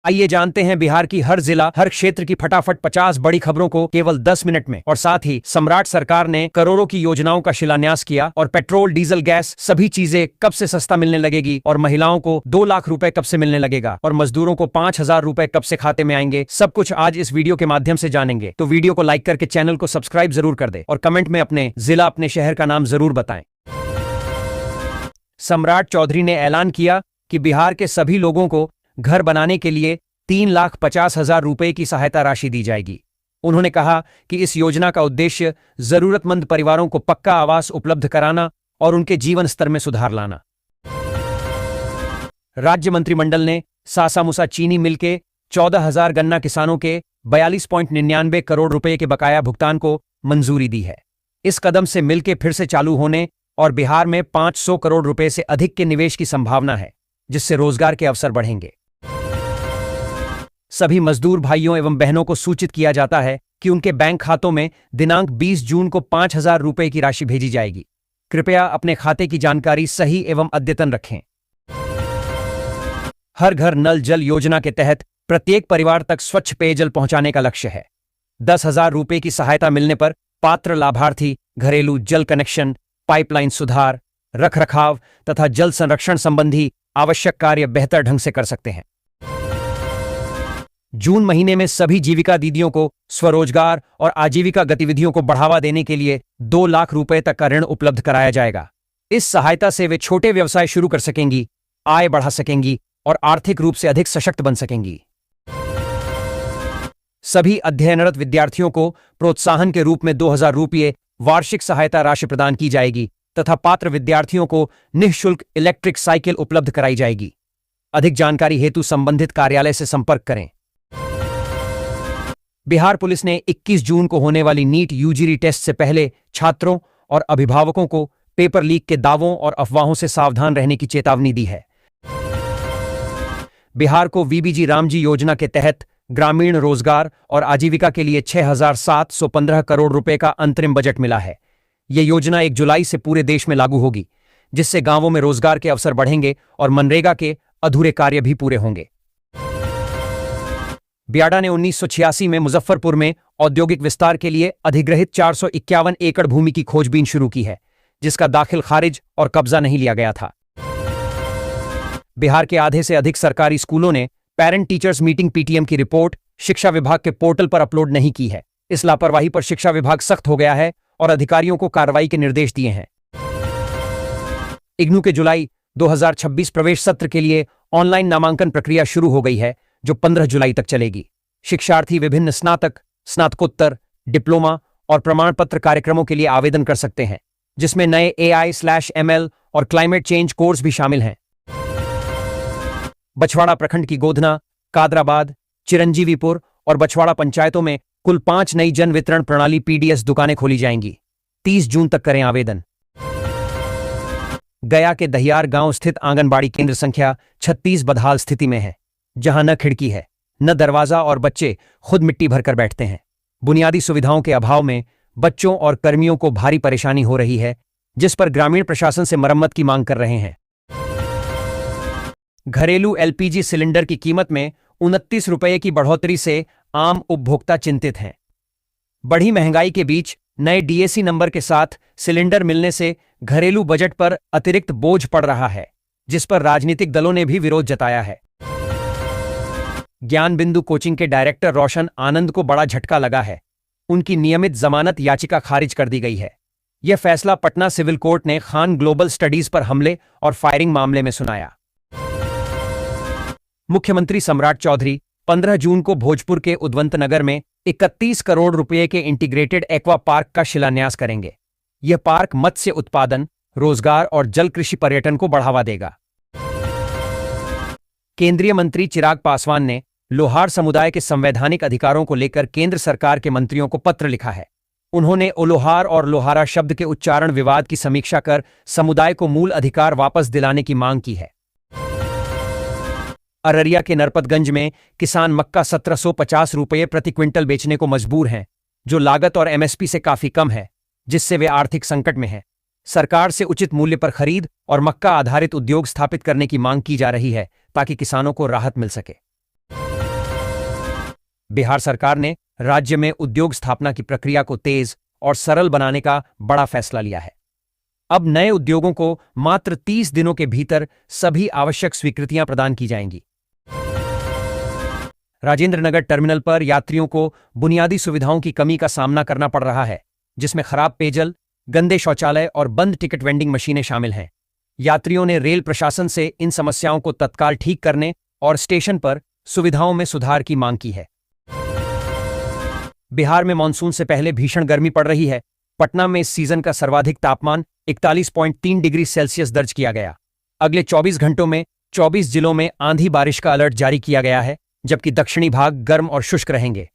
आइए जानते हैं बिहार की हर जिला हर क्षेत्र की फटाफट 50 बड़ी खबरों को केवल 10 मिनट में। और साथ ही सम्राट सरकार ने करोड़ों की योजनाओं का शिलान्यास किया और पेट्रोल डीजल गैस सभी चीजें कब से सस्ता मिलने लगेगी और महिलाओं को 2 लाख रुपए कब से मिलने लगेगा और मजदूरों को 5,000 रुपए कब से खाते में आएंगे, सब कुछ आज इस वीडियो के माध्यम से जानेंगे। तो वीडियो को लाइक करके चैनल को सब्सक्राइब जरूर कर दे और कमेंट में अपने जिला अपने शहर का नाम जरूर बताएं। सम्राट चौधरी ने ऐलान किया कि बिहार के सभी लोगों को घर बनाने के लिए 3,50,000 रुपए की सहायता राशि दी जाएगी। उन्होंने कहा कि इस योजना का उद्देश्य जरूरतमंद परिवारों को पक्का आवास उपलब्ध कराना और उनके जीवन स्तर में सुधार लाना। राज्य मंत्रिमंडल ने सासामुसा चीनी मिल के 14,000 गन्ना किसानों के 42.99 करोड़ रुपए के बकाया भुगतान को मंजूरी दी है। इस कदम से मिल के फिर से चालू होने और बिहार में 500 करोड़ रुपए से अधिक के निवेश की संभावना है, जिससे रोजगार के अवसर बढ़ेंगे। सभी मजदूर भाइयों एवं बहनों को सूचित किया जाता है कि उनके बैंक खातों में दिनांक 20 जून को 5,000 रुपए की राशि भेजी जाएगी। कृपया अपने खाते की जानकारी सही एवं अद्यतन रखें। हर घर नल जल योजना के तहत प्रत्येक परिवार तक स्वच्छ पेयजल पहुंचाने का लक्ष्य है। 10,000 रुपए की सहायता मिलने पर पात्र लाभार्थी घरेलू जल कनेक्शन, पाइपलाइन सुधार, रखरखाव तथा जल संरक्षण संबंधी आवश्यक कार्य बेहतर ढंग से कर सकते हैं। जून महीने में सभी जीविका दीदियों को स्वरोजगार और आजीविका गतिविधियों को बढ़ावा देने के लिए 2 लाख रुपए तक का ऋण उपलब्ध कराया जाएगा। इस सहायता से वे छोटे व्यवसाय शुरू कर सकेंगी, आय बढ़ा सकेंगी और आर्थिक रूप से अधिक सशक्त बन सकेंगी। सभी अध्ययनरत विद्यार्थियों को प्रोत्साहन के रूप में 2,000 रुपये वार्षिक सहायता राशि प्रदान की जाएगी तथा पात्र विद्यार्थियों को निःशुल्क इलेक्ट्रिक साइकिल उपलब्ध कराई जाएगी। अधिक जानकारी हेतु संबंधित कार्यालय से संपर्क करें। बिहार पुलिस ने 21 जून को होने वाली नीट यूजी टेस्ट से पहले छात्रों और अभिभावकों को पेपर लीक के दावों और अफवाहों से सावधान रहने की चेतावनी दी है। बिहार को वीबीजी रामजी योजना के तहत ग्रामीण रोजगार और आजीविका के लिए 6,715 करोड़ रुपए का अंतरिम बजट मिला है। यह योजना 1 जुलाई से पूरे देश में लागू होगी, जिससे गांवों में रोजगार के अवसर बढ़ेंगे और मनरेगा के अधूरे कार्य भी पूरे होंगे। बियाडा ने 1986 में मुजफ्फरपुर में औद्योगिक विस्तार के लिए अधिग्रहित 451 एकड़ भूमि की खोजबीन शुरू की है, जिसका दाखिल खारिज और कब्जा नहीं लिया गया था। बिहार के आधे से अधिक सरकारी स्कूलों ने पेरेंट टीचर्स मीटिंग पीटीएम की रिपोर्ट शिक्षा विभाग के पोर्टल पर अपलोड नहीं की है। इस लापरवाही पर शिक्षा विभाग सख्त हो गया है और अधिकारियों को कार्रवाई के निर्देश दिए हैं। इग्नू के जुलाई 2026 प्रवेश सत्र के लिए ऑनलाइन नामांकन प्रक्रिया शुरू हो गई है, जो 15 जुलाई तक चलेगी। शिक्षार्थी विभिन्न स्नातक, स्नातकोत्तर, डिप्लोमा और प्रमाण पत्र कार्यक्रमों के लिए आवेदन कर सकते हैं, जिसमें नए AI/ML और क्लाइमेट चेंज कोर्स भी शामिल हैं। बछवाड़ा प्रखंड की गोधना, कादराबाद, चिरंजीवीपुर और बछवाड़ा पंचायतों में कुल 5 नई जन वितरण प्रणाली PDS दुकानें खोली जाएंगी। 30 जून तक करें आवेदन। गया के दहियार गांव स्थित आंगनबाड़ी केंद्र संख्या 36 बदहाल स्थिति में है, जहां न खिड़की है, न दरवाजा और बच्चे खुद मिट्टी भरकर बैठते हैं। बुनियादी सुविधाओं के अभाव में बच्चों और कर्मियों को भारी परेशानी हो रही है, जिस पर ग्रामीण प्रशासन से मरम्मत की मांग कर रहे हैं। घरेलू LPG सिलेंडर की कीमत में 29 रुपये की बढ़ोतरी से आम उपभोक्ता चिंतित हैं। बढ़ी महंगाई के बीच नए DAC नंबर के साथ सिलेंडर मिलने से घरेलू बजट पर अतिरिक्त बोझ पड़ रहा है, जिस पर राजनीतिक दलों ने भी विरोध जताया है। ज्ञान बिंदु कोचिंग के डायरेक्टर रोशन आनंद को बड़ा झटका लगा है। उनकी नियमित जमानत याचिका खारिज कर दी गई है। यह फैसला पटना सिविल कोर्ट ने खान ग्लोबल स्टडीज पर हमले और फायरिंग मामले में सुनाया। मुख्यमंत्री सम्राट चौधरी 15 जून को भोजपुर के उद्वंत नगर में 31 करोड़ रुपए के इंटीग्रेटेड एक्वा पार्क का शिलान्यास करेंगे। यह पार्क मत्स्य उत्पादन, रोजगार और जल कृषि पर्यटन को बढ़ावा देगा। केंद्रीय मंत्री चिराग पासवान ने लोहार समुदाय के संवैधानिक अधिकारों को लेकर केंद्र सरकार के मंत्रियों को पत्र लिखा है। उन्होंने ओलोहार और लोहारा शब्द के उच्चारण विवाद की समीक्षा कर समुदाय को मूल अधिकार वापस दिलाने की मांग की है। अररिया के नरपतगंज में किसान मक्का 1750 रुपये प्रति क्विंटल बेचने को मजबूर हैं, जो लागत और MSP से काफी कम है, जिससे वे आर्थिक संकट में हैं। सरकार से उचित मूल्य पर खरीद और मक्का आधारित उद्योग स्थापित करने की मांग की जा रही है, ताकि किसानों को राहत मिल सके। बिहार सरकार ने राज्य में उद्योग स्थापना की प्रक्रिया को तेज और सरल बनाने का बड़ा फैसला लिया है। अब नए उद्योगों को मात्र 30 दिनों के भीतर सभी आवश्यक स्वीकृतियां प्रदान की जाएंगी। राजेंद्र नगर टर्मिनल पर यात्रियों को बुनियादी सुविधाओं की कमी का सामना करना पड़ रहा है, जिसमें खराब पेयजल, गंदे शौचालय और बंद टिकट वेंडिंग मशीनें शामिल हैं। यात्रियों ने रेल प्रशासन से इन समस्याओं को तत्काल ठीक करने और स्टेशन पर सुविधाओं में सुधार की मांग की है। बिहार में मानसून से पहले भीषण गर्मी पड़ रही है। पटना में इस सीजन का सर्वाधिक तापमान 41.3 डिग्री सेल्सियस दर्ज किया गया। अगले 24 घंटों में 24 जिलों में आंधी बारिश का अलर्ट जारी किया गया है, जबकि दक्षिणी भाग गर्म और शुष्क रहेंगे।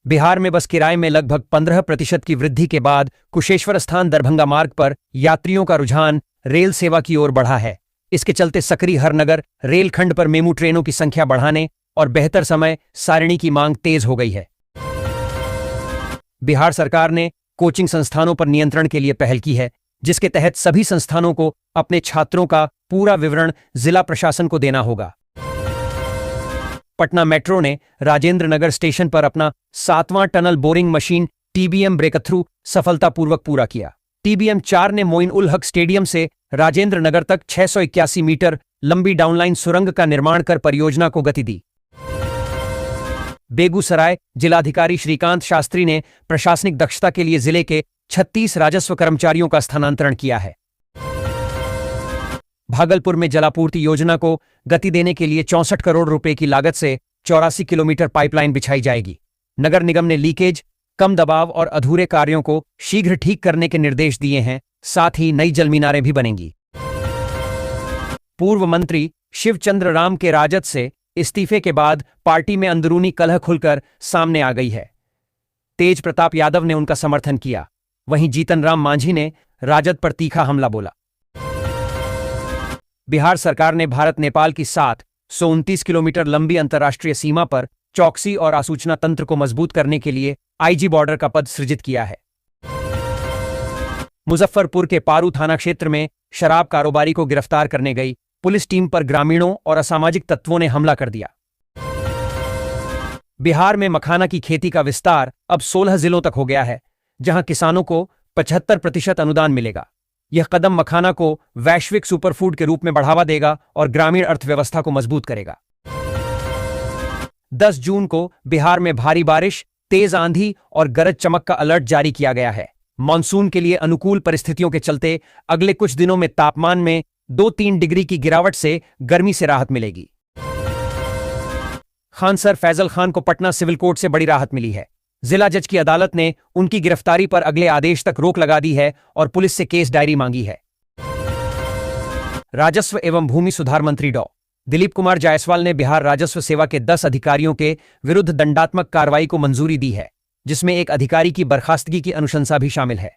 बिहार में बस किराए में लगभग 15% की वृद्धि के बाद कुशेश्वर स्थान दरभंगा मार्ग पर यात्रियों का रुझान रेल सेवा की ओर बढ़ा है। इसके चलते सकरी हरनगर रेलखंड पर मेमू ट्रेनों की संख्या बढ़ाने और बेहतर समय सारिणी की मांग तेज हो गई है। बिहार सरकार ने कोचिंग संस्थानों पर नियंत्रण के लिए पहल की है, जिसके तहत सभी संस्थानों को अपने छात्रों का पूरा विवरण जिला प्रशासन को देना होगा। पटना मेट्रो ने राजेंद्र नगर स्टेशन पर अपना 7वां tunnel boring machine TBM breakthrough सफलतापूर्वक पूरा किया। टीबीएम 4 ने मोइन उल हक स्टेडियम से राजेंद्र नगर तक 681 मीटर लंबी डाउनलाइन सुरंग का निर्माण कर परियोजना को गति दी। बेगूसराय जिलाधिकारी श्रीकांत शास्त्री ने प्रशासनिक दक्षता के लिए जिले के 36 राजस्व कर्मचारियों का स्थानांतरण किया है। भागलपुर में जलापूर्ति योजना को गति देने के लिए 64 करोड़ रुपए की लागत से 84 किलोमीटर पाइपलाइन बिछाई जाएगी। नगर निगम ने लीकेज, कम दबाव और अधूरे कार्यों को शीघ्र ठीक करने के निर्देश दिए हैं। साथ ही नई जलमीनारें भी बनेंगी। पूर्व मंत्री शिवचंद्र राम के राजद से इस्तीफे के बाद पार्टी में अंदरूनी कलह खुलकर सामने आ गई है। तेज प्रताप यादव ने उनका समर्थन किया, वहीं जीतन राम मांझी ने राजद पर तीखा हमला बोला। बिहार सरकार ने भारत नेपाल की 729 किलोमीटर लंबी अंतर्राष्ट्रीय सीमा पर चौकसी और आसूचना तंत्र को मजबूत करने के लिए आईजी बॉर्डर का पद सृजित किया है। मुजफ्फरपुर के पारू थाना क्षेत्र में शराब कारोबारी को गिरफ्तार करने गई पुलिस टीम पर ग्रामीणों और असामाजिक तत्वों ने हमला कर दिया। बिहार में मखाना की खेती का विस्तार अब 16 जिलों तक हो गया है, जहां किसानों को 75% अनुदान मिलेगा। यह कदम मखाना को वैश्विक सुपरफूड के रूप में बढ़ावा देगा और ग्रामीण अर्थव्यवस्था को मजबूत करेगा। 10 जून को बिहार में भारी बारिश, तेज आंधी और गरज चमक का अलर्ट जारी किया गया है। मानसून के लिए अनुकूल परिस्थितियों के चलते अगले कुछ दिनों में तापमान में 2-3 डिग्री की गिरावट से गर्मी से राहत मिलेगी। खान सर फैजल खान को पटना सिविल कोर्ट से बड़ी राहत मिली है। जिला जज की अदालत ने उनकी गिरफ्तारी पर अगले आदेश तक रोक लगा दी है और पुलिस से केस डायरी मांगी है। राजस्व एवं भूमि सुधार मंत्री डॉ. दिलीप कुमार जायसवाल ने बिहार राजस्व सेवा के 10 अधिकारियों के विरुद्ध दंडात्मक कार्रवाई को मंजूरी दी है, जिसमें एक अधिकारी की बर्खास्तगी की अनुशंसा भी शामिल है।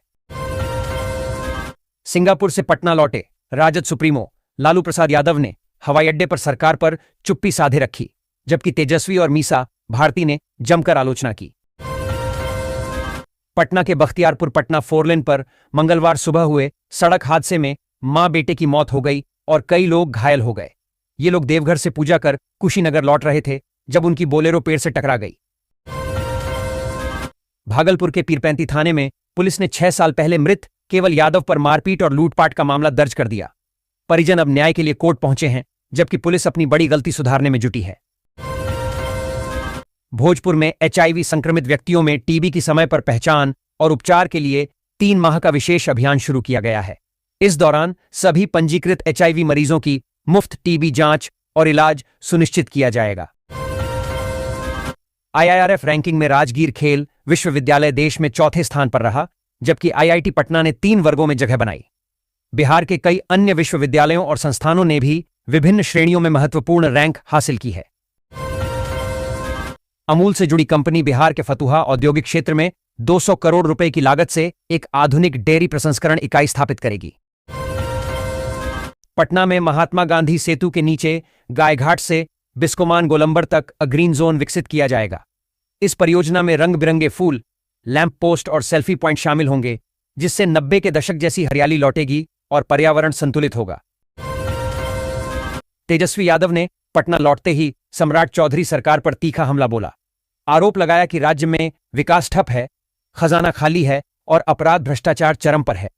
सिंगापुर से पटना लौटे राजद सुप्रीमो लालू प्रसाद यादव ने हवाई अड्डे पर सरकार पर चुप्पी साधे रखी, जबकि तेजस्वी और मीसा भारती ने जमकर आलोचना की। पटना के बख्तियारपुर पटना 4 लेन पर मंगलवार सुबह हुए सड़क हादसे में मां बेटे की मौत हो गई और कई लोग घायल हो गए। ये लोग देवघर से पूजा कर कुशीनगर लौट रहे थे जब उनकी बोलेरो पेड़ से टकरा गई। भागलपुर के पीरपैंती थाने में पुलिस ने 6 साल पहले मृत केवल यादव पर मारपीट और लूटपाट का मामला दर्ज कर दिया। परिजन अब न्याय के लिए कोर्ट पहुंचे हैं, जबकि पुलिस अपनी बड़ी गलती सुधारने में जुटी है। भोजपुर में एचआईवी संक्रमित व्यक्तियों में टीबी की समय पर पहचान और उपचार के लिए 3 माह का विशेष अभियान शुरू किया गया है। इस दौरान सभी पंजीकृत एचआईवी मरीजों की मुफ्त टीबी जांच और इलाज सुनिश्चित किया जाएगा। आईआईआरएफ रैंकिंग में राजगीर खेल विश्वविद्यालय देश में 4थे स्थान पर रहा, जबकि आईआईटी पटना ने 3 वर्गों में जगह बनाई। बिहार के कई अन्य विश्वविद्यालयों और संस्थानों ने भी विभिन्न श्रेणियों में महत्वपूर्ण रैंक हासिल की है। अमूल से जुड़ी कंपनी बिहार के फतुहा औद्योगिक क्षेत्र में 200 करोड़ रुपए की लागत से एक आधुनिक डेयरी प्रसंस्करण इकाई स्थापित करेगी। पटना में महात्मा गांधी सेतु के नीचे गायघाट से बिस्कोमान गोलंबर तक ग्रीन जोन विकसित किया जाएगा। इस परियोजना में रंग बिरंगे फूल, लैंप पोस्ट और सेल्फी पॉइंट शामिल होंगे, जिससे 90 के दशक जैसी हरियाली लौटेगी और पर्यावरण संतुलित होगा। तेजस्वी यादव ने पटना लौटते ही सम्राट चौधरी सरकार पर तीखा हमला बोला। आरोप लगाया कि राज्य में विकास ठप है, खजाना खाली है और अपराध भ्रष्टाचार चरम पर है।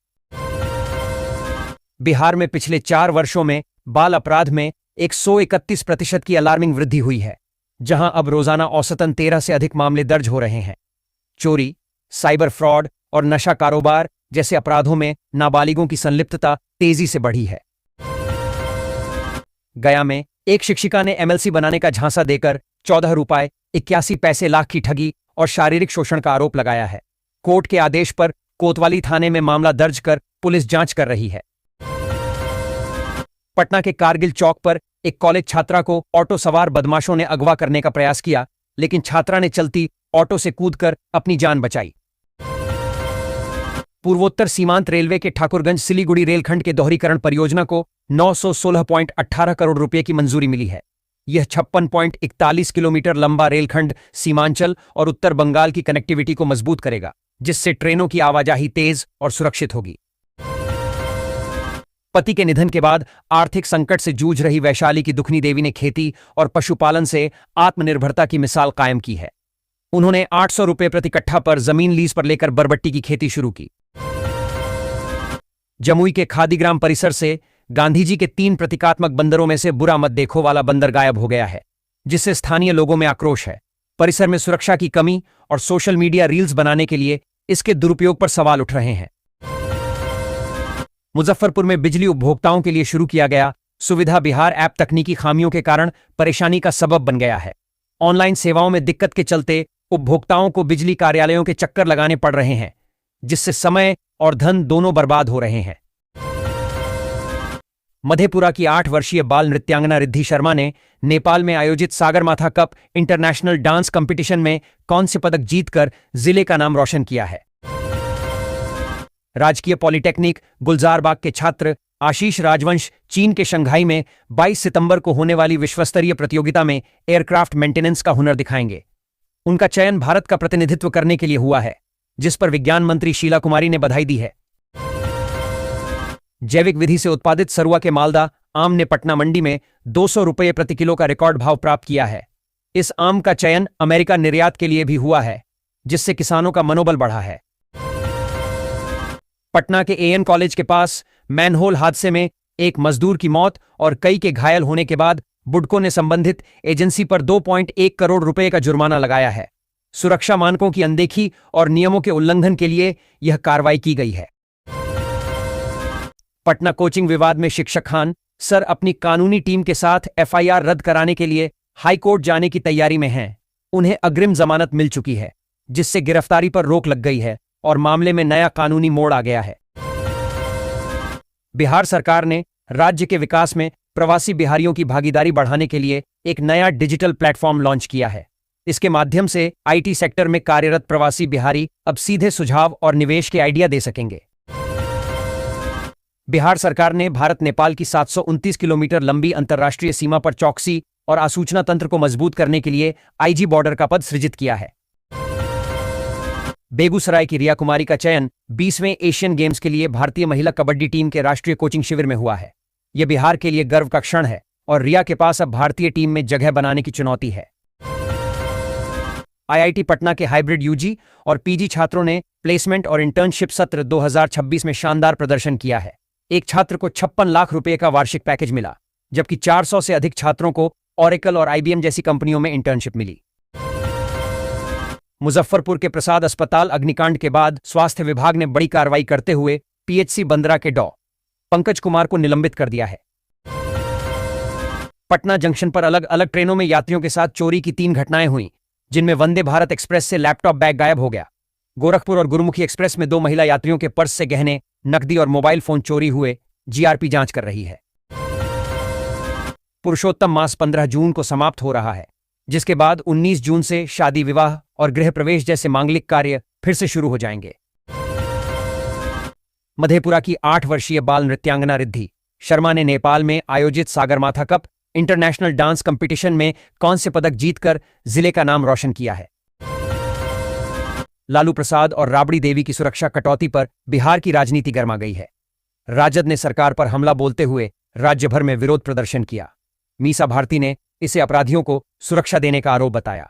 बिहार में पिछले 4 वर्षों में बाल अपराध में 131% की अलार्मिंग वृद्धि हुई है, जहां अब रोजाना औसतन 13 से अधिक मामले दर्ज हो रहे हैं। चोरी, साइबर फ्रॉड और नशा कारोबार जैसे अपराधों में नाबालिगों की संलिप्तता तेजी से बढ़ी है। गया में एक शिक्षिका ने एमएलसी बनाने का झांसा देकर 14 रुपए 81 पैसे लाख की ठगी और शारीरिक शोषण का आरोप लगाया है। कोर्ट के आदेश पर कोतवाली थाने में मामला दर्ज कर पुलिस जांच कर रही है। पटना के कारगिल चौक पर एक कॉलेज छात्रा को ऑटो सवार बदमाशों ने अगवा करने का प्रयास किया, लेकिन छात्रा ने चलती ऑटो से कूदकर अपनी जान बचाई। पूर्वोत्तर सीमांत रेलवे के ठाकुरगंज सिलीगुड़ी रेलखंड के दोहरीकरण परियोजना को 916.18 करोड़ रुपए की मंजूरी मिली है। यह 56.41 किलोमीटर लंबा रेलखंड सीमांचल और उत्तर बंगाल की कनेक्टिविटी को मजबूत करेगा, जिससे ट्रेनों की आवाजाही तेज और सुरक्षित होगी। पति के निधन के बाद आर्थिक संकट से जूझ रही वैशाली की दुखनी देवी ने खेती और पशुपालन से आत्मनिर्भरता की मिसाल कायम की है। उन्होंने 800 रुपए प्रति कट्ठा पर जमीन लीज पर लेकर बरबट्टी की खेती शुरू की। जमुई के खादीग्राम परिसर से गांधी जी के 3 प्रतीकात्मक बंदरों में से बुरा मत देखो वाला बंदर गायब हो गया है, जिससे स्थानीय लोगों में आक्रोश है। परिसर में सुरक्षा की कमी और सोशल मीडिया रील्स बनाने के लिए इसके दुरुपयोग पर सवाल उठ रहे हैं। मुजफ्फरपुर में बिजली उपभोक्ताओं के लिए शुरू किया गया सुविधा बिहार ऐप तकनीकी खामियों के कारण परेशानी का सबब बन गया है। ऑनलाइन सेवाओं में दिक्कत के चलते उपभोक्ताओं को बिजली कार्यालयों के चक्कर लगाने पड़ रहे हैं, जिससे समय और धन दोनों बर्बाद हो रहे हैं। मधेपुरा की 8 वर्षीय बाल नृत्यांगना रिद्धि शर्मा ने नेपाल में आयोजित Sagarmatha cup international dance competition में कांस्य पदक जीतकर जिले का नाम रोशन किया है। राजकीय पॉलिटेक्निक गुलजारबाग के छात्र आशीष राजवंश चीन के शंघाई में 22 सितंबर को होने वाली विश्वस्तरीय प्रतियोगिता में एयरक्राफ्ट मेंटेनेंस का हुनर दिखाएंगे। उनका चयन भारत का प्रतिनिधित्व करने के लिए हुआ है, जिस पर विज्ञान मंत्री शीला कुमारी ने बधाई दी है। जैविक विधि से उत्पादित सरुआ के मालदा आम ने पटना मंडी में 200 रुपये प्रति किलो का रिकॉर्ड भाव प्राप्त किया है। इस आम का चयन अमेरिका निर्यात के लिए भी हुआ है, जिससे किसानों का मनोबल बढ़ा है। पटना के एएन कॉलेज के पास मैनहोल हादसे में एक मजदूर की मौत और कई के घायल होने के बाद बुडको ने संबंधित एजेंसी पर 2.1 करोड़ रुपए का जुर्माना लगाया है। सुरक्षा मानकों की अनदेखी और नियमों के उल्लंघन के लिए यह कार्रवाई की गई है। पटना कोचिंग विवाद में शिक्षक खान सर अपनी कानूनी टीम के साथ एफआईआर रद्द कराने के लिए हाईकोर्ट जाने की तैयारी में हैं। उन्हें अग्रिम जमानत मिल चुकी है, जिससे गिरफ्तारी पर रोक लग गई है और मामले में नया कानूनी मोड़ आ गया है। बिहार सरकार ने राज्य के विकास में प्रवासी बिहारियों की भागीदारी बढ़ाने के लिए एक नया डिजिटल प्लेटफॉर्म लॉन्च किया है। इसके माध्यम से आईटी सेक्टर में कार्यरत प्रवासी बिहारी अब सीधे सुझाव और निवेश के आइडिया दे सकेंगे। बिहार सरकार ने भारत नेपाल की 729 किलोमीटर लंबी अंतर्राष्ट्रीय सीमा पर चौकसी और आसूचना तंत्र को मजबूत करने के लिए आईजी बॉर्डर का पद सृजित किया है। बेगूसराय की रिया कुमारी का चयन 20वें एशियन गेम्स के लिए भारतीय महिला कबड्डी टीम के राष्ट्रीय कोचिंग शिविर में हुआ है। यह बिहार के लिए गर्व का क्षण है और रिया के पास अब भारतीय टीम में जगह बनाने की चुनौती है। आईआईटी पटना के हाइब्रिड यूजी और पीजी छात्रों ने प्लेसमेंट और इंटर्नशिप सत्र 2026 में शानदार प्रदर्शन किया है। एक छात्र को 56 लाख रुपए का वार्षिक पैकेज मिला, जबकि 400 से अधिक छात्रों को ओरेकल और आईबीएम जैसी कंपनियों में इंटर्नशिप मिली। मुजफ्फरपुर के प्रसाद अस्पताल अग्निकांड के बाद स्वास्थ्य विभाग ने बड़ी कार्रवाई करते हुए पीएचसी बंदरा के डॉ. पंकज कुमार को निलंबित कर दिया है। पटना जंक्शन पर अलग अलग ट्रेनों में यात्रियों के साथ चोरी की 3 घटनाएं हुई, जिनमें वंदे भारत एक्सप्रेस से लैपटॉप बैग गायब हो गया। गोरखपुर और गुरुमुखी एक्सप्रेस में 2 महिला यात्रियों के पर्स से गहने, नकदी और मोबाइल फोन चोरी हुए। जीआरपी जांच कर रही है। पुरुषोत्तम मास 15 जून को समाप्त हो रहा है, जिसके बाद 19 जून से शादी विवाह और गृह प्रवेश जैसे मांगलिक कार्य फिर से शुरू हो जाएंगे। मधेपुरा की 8 वर्षीय बाल नृत्यांगना रिद्धि शर्मा ने नेपाल में आयोजित Sagarmatha cup international dance competition में कांस्य पदक जीतकर जिले का नाम रोशन किया है। लालू प्रसाद और राबड़ी देवी की सुरक्षा कटौती पर बिहार की राजनीति गर्मा गई है। राजद ने सरकार पर हमला बोलते हुए राज्य भर में विरोध प्रदर्शन किया। मीसा भारती ने इसे अपराधियों को सुरक्षा देने का आरोप बताया।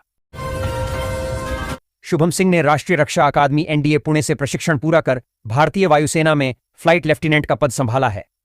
शुभम सिंह ने राष्ट्रीय रक्षा अकादमी एनडीए पुणे से प्रशिक्षण पूरा कर भारतीय वायुसेना में फ्लाइट लेफ्टिनेंट का पद संभाला है।